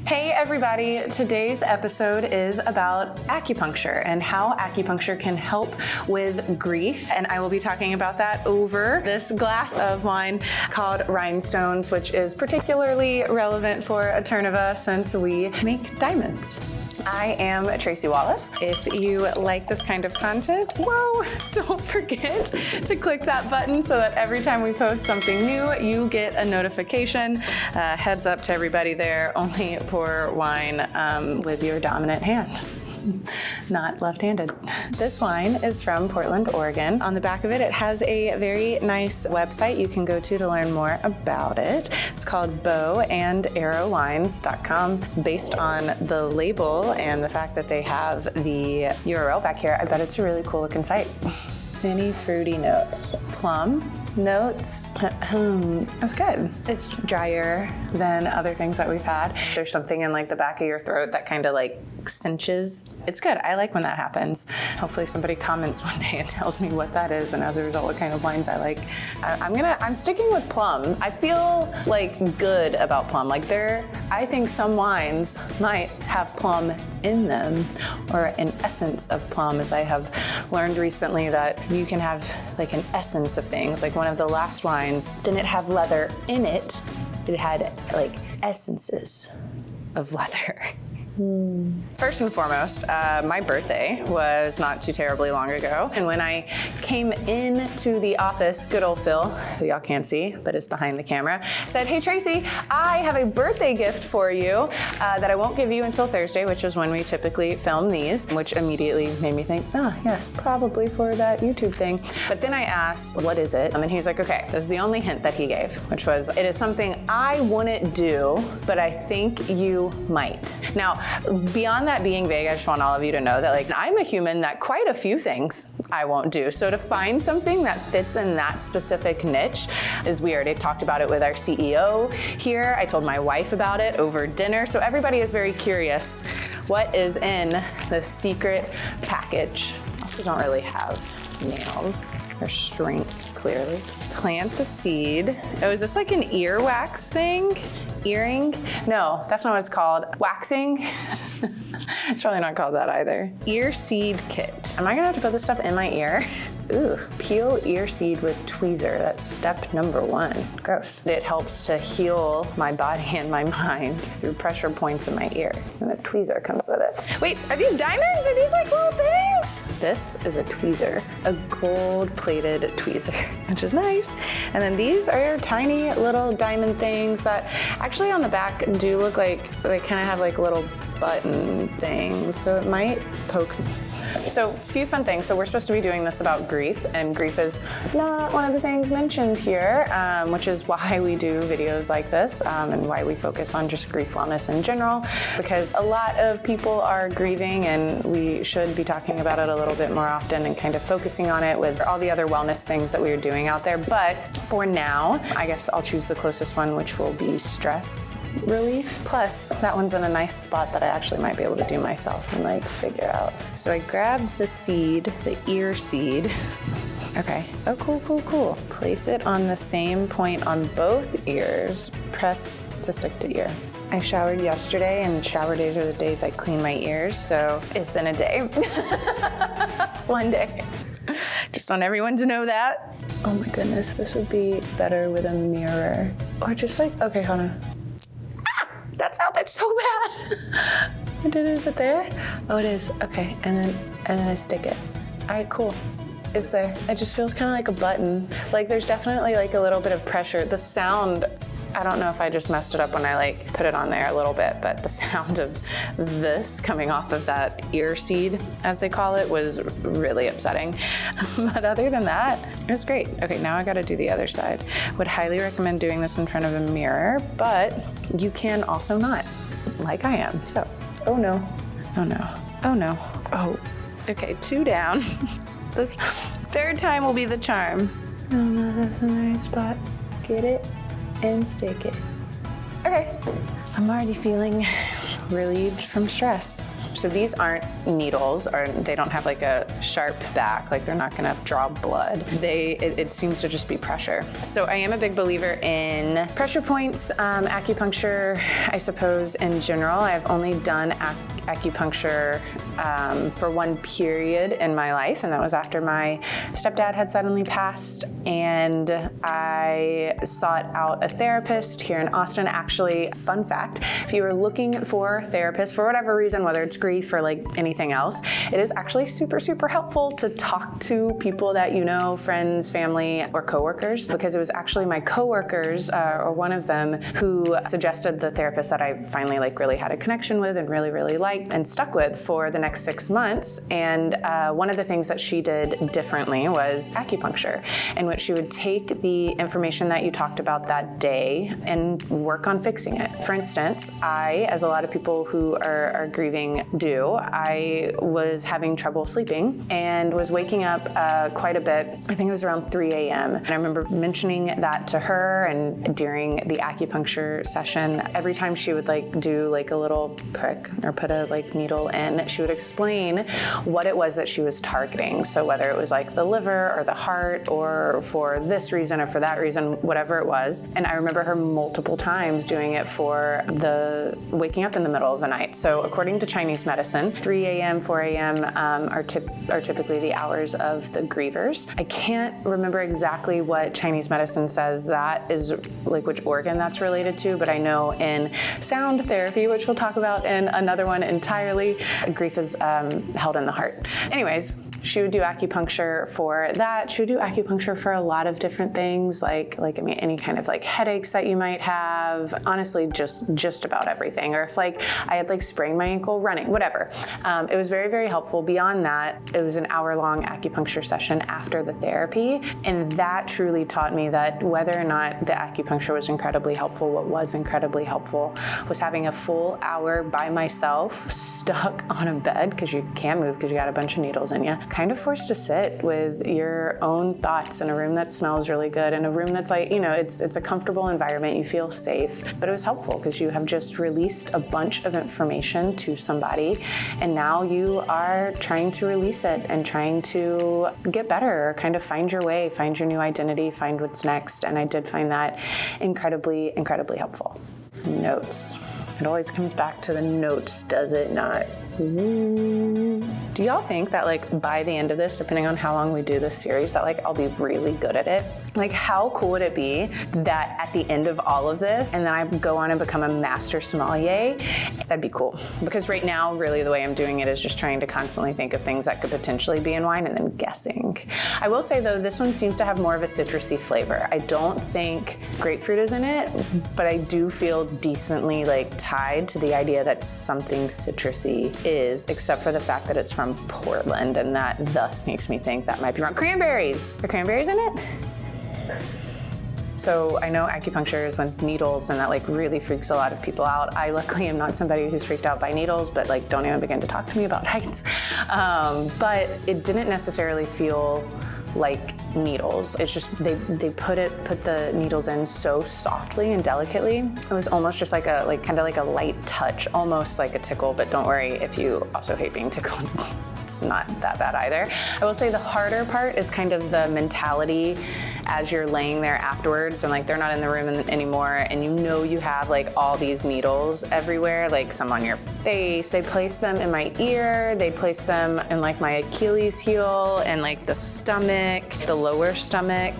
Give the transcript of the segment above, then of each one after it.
Hey everybody, today's episode is about acupuncture and how acupuncture can help with grief. And I will be talking about that over this glass of wine called RHINESTONES, which is particularly relevant for Eterneva since we make diamonds. I am Tracy Wallace. If you like this kind of content, don't forget to click that button so that every time we post something new, you get a notification. Heads up to everybody there, only pour wine with your dominant hand. Not left-handed. This wine is from Portland, Oregon. On the back of it, it has a very nice website you can go to learn more about it. It's called bowandarrowwines.com. Based on the label and the fact that they have the URL back here, I bet it's a really cool looking site. Many fruity notes. Plum notes. It's good. It's drier than other things that we've had. There's something in like the back of your throat that kind of like cinches. It's good. I like when that happens. Hopefully somebody comments one day and tells me what that is, and as a result, what kind of wines I like. I'm sticking with plum. I feel like good about plum. Like I think some wines might have plum in them, or an essence of plum, as I have learned recently that you can have like an essence of things. Like one of the last wines didn't have leather in it. It had like essences of leather. First and foremost, my birthday was not too terribly long ago. And when I came into the office, good old Phil, who y'all can't see, but is behind the camera, said, "Hey Tracy, I have a birthday gift for you that I won't give you until Thursday," which is when we typically film these, which immediately made me think, yes, probably for that YouTube thing. But then I asked, what is it? And he's like, okay, this is the only hint that he gave, which was, it is something I wouldn't do, but I think you might. Now, beyond that being vague, I just want all of you to know that like I'm a human that quite a few things I won't do. So to find something that fits in that specific niche is weird. I talked about it with our CEO here. I told my wife about it over dinner. So everybody is very curious what is in the secret package. I also don't really have nails or strength, clearly. Plant the seed. Oh, is this like an earwax thing? Earring? No, that's not what it's called. Waxing? It's probably not called that either. Ear seed kit. Am I gonna have to put this stuff in my ear? Ooh, peel ear seed with tweezer. That's step number 1. Gross. It helps to heal my body and my mind through pressure points in my ear. And a tweezer comes with it. Wait, are these diamonds? Are these like little things? This is a tweezer, a gold-plated tweezer, which is nice. And then these are tiny little diamond things that actually on the back do look like they kind of have like little button things, so it might poke. So few fun things. So we're supposed to be doing this about grief, and grief is not one of the things mentioned here, which is why we do videos like this and why we focus on just grief wellness in general, because a lot of people are grieving and we should be talking about it a little bit more often and kind of focusing on it with all the other wellness things that we're doing out there. But for now, I guess I'll choose the closest one, which will be stress relief. Plus, that one's in a nice spot that I actually might be able to do myself and like figure out. So I grabbed the seed, the ear seed. Okay. Oh, cool. Place it on the same point on both ears. Press to stick to ear. I showered yesterday, and shower days are the days I clean my ears, so it's been a day. One day. Just want everyone to know that. Oh my goodness, this would be better with a mirror. Or just like, okay, hold on. That sounded so bad. Is it there? Oh, it is. Okay, and then I stick it. All right, cool. It's there. It just feels kind of like a button. Like there's definitely like a little bit of pressure. The sound, I don't know if I just messed it up when I like put it on there a little bit, but the sound of this coming off of that ear seed, as they call it, was really upsetting. But other than that, it was great. Okay, now I gotta do the other side. Would highly recommend doing this in front of a mirror, but you can also not, like I am. So, oh no. Oh, okay, 2 down. This 3rd time will be the charm. Oh no, that's a nice spot. Get it and stick it. Okay, I'm already feeling relieved from stress. So these aren't needles, or they don't have like a sharp back, like they're not gonna draw blood. It seems to just be pressure. So I am a big believer in pressure points, acupuncture, I suppose in general. I've only done acupuncture for one period in my life, and that was after my stepdad had suddenly passed, and I sought out a therapist here in Austin. Actually, fun fact, if you are looking for therapists for whatever reason, whether it's grief or like anything else, it is actually super, super helpful to talk to people that you know, friends, family, or coworkers, because it was actually my coworkers, or one of them, who suggested the therapist that I finally like really had a connection with and really, really liked and stuck with for the next 6 months. And one of the things that she did differently was acupuncture, in which she would take the information that you talked about that day and work on fixing it. For instance, as a lot of people who are grieving do, I was having trouble sleeping and was waking up quite a bit. I think it was around 3 a.m. And I remember mentioning that to her, and during the acupuncture session, every time she would like do like a little prick or put a like needle in, she would explain what it was that she was targeting. So whether it was like the liver or the heart, or for this reason or for that reason, whatever it was. And I remember her multiple times doing it for the waking up in the middle of the night. So according to Chinese medicine, 3 a.m., 4 a.m. Are typically the hours of the grievers. I can't remember exactly what Chinese medicine says that is, like which organ that's related to, but I know in sound therapy, which we'll talk about in another one entirely, grief is held in the heart. Anyways, she would do acupuncture for that. She would do acupuncture for a lot of different things, like I mean, any kind of like headaches that you might have. Honestly, just about everything. Or if like I had like sprained my ankle running, whatever. It was very, very helpful. Beyond that, it was an hour-long acupuncture session after the therapy, and that truly taught me that whether or not the acupuncture was incredibly helpful, what was incredibly helpful was having a full hour by myself, stuck on a bed because you can't move because you got a bunch of needles in you, kind of forced to sit with your own thoughts in a room that smells really good, in a room that's like, you know, it's a comfortable environment, you feel safe. But it was helpful because you have just released a bunch of information to somebody, and now you are trying to release it and trying to get better, or kind of find your way, find your new identity, find what's next. And I did find that incredibly, incredibly helpful. Notes. It always comes back to the notes, does it not? Ooh. Do y'all think that like by the end of this, depending on how long we do this series, that like I'll be really good at it? Like how cool would it be that at the end of all of this, and then I go on and become a master sommelier? That'd be cool. Because right now, really the way I'm doing it is just trying to constantly think of things that could potentially be in wine and then guessing. I will say though, this one seems to have more of a citrusy flavor. I don't think grapefruit is in it, but I do feel decently like tied to the idea that something citrusy is, except for the fact that it's from Portland, and that thus makes me think that might be wrong. Cranberries! Are cranberries in it? So I know acupuncture is with needles, and that like really freaks a lot of people out. I luckily am not somebody who's freaked out by needles, but like don't even begin to talk to me about heights. But it didn't necessarily feel like needles. It's just they put the needles in so softly and delicately. It was almost just like kind of like a light touch, almost like a tickle, but don't worry if you also hate being tickled. It's not that bad either. I will say the harder part is kind of the mentality as you're laying there afterwards, and like they're not in the room anymore, and you know you have like all these needles everywhere, like some on your face. They place them in my ear, they place them in like my Achilles heel and like the stomach, the lower stomach,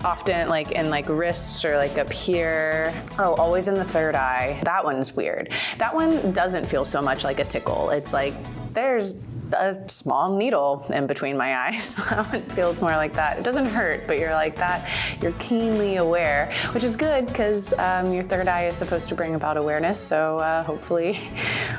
often like in like wrists or like up here. Oh, always in the third eye. That one's weird. That one doesn't feel so much like a tickle. It's like there's a small needle in between my eyes. It feels more like that. It doesn't hurt, but you're like that. You're keenly aware, which is good because your third eye is supposed to bring about awareness. So hopefully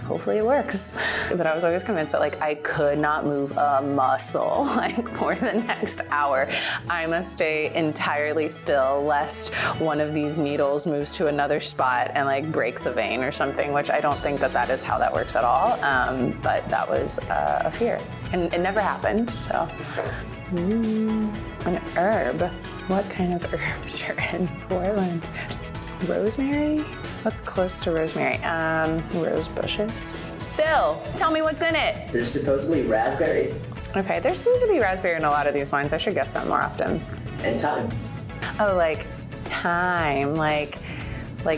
it works. But I was always convinced that like I could not move a muscle like for the next hour. I must stay entirely still lest one of these needles moves to another spot and like breaks a vein or something, which I don't think that is how that works at all. But that was a fear, and it never happened. So, an herb. What kind of herbs are in Portland? Rosemary? What's close to rosemary? Rose bushes. Phil, tell me what's in it. There's supposedly raspberry Okay, there seems to be raspberry in a lot of these wines. I should guess that more often. and thyme. Oh, like thyme, like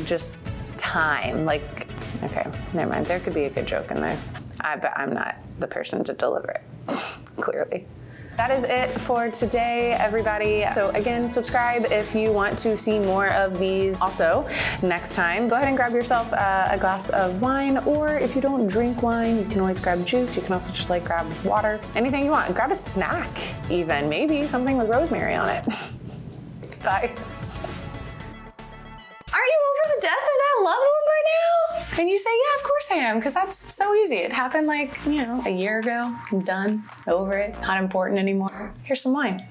just thyme, like, okay, never mind. There could be a good joke in there. But I'm not the person to deliver it, clearly. That is it for today, everybody. So again, subscribe if you want to see more of these. Also, next time, go ahead and grab yourself a glass of wine, or if you don't drink wine, you can always grab juice. You can also just like grab water, anything you want. Grab a snack even, maybe something with rosemary on it. Bye. Are you over the death of that loved one by now? And you say, yeah, of course I am, because that's so easy. It happened like, a year ago. I'm done, over it, not important anymore. Here's some wine.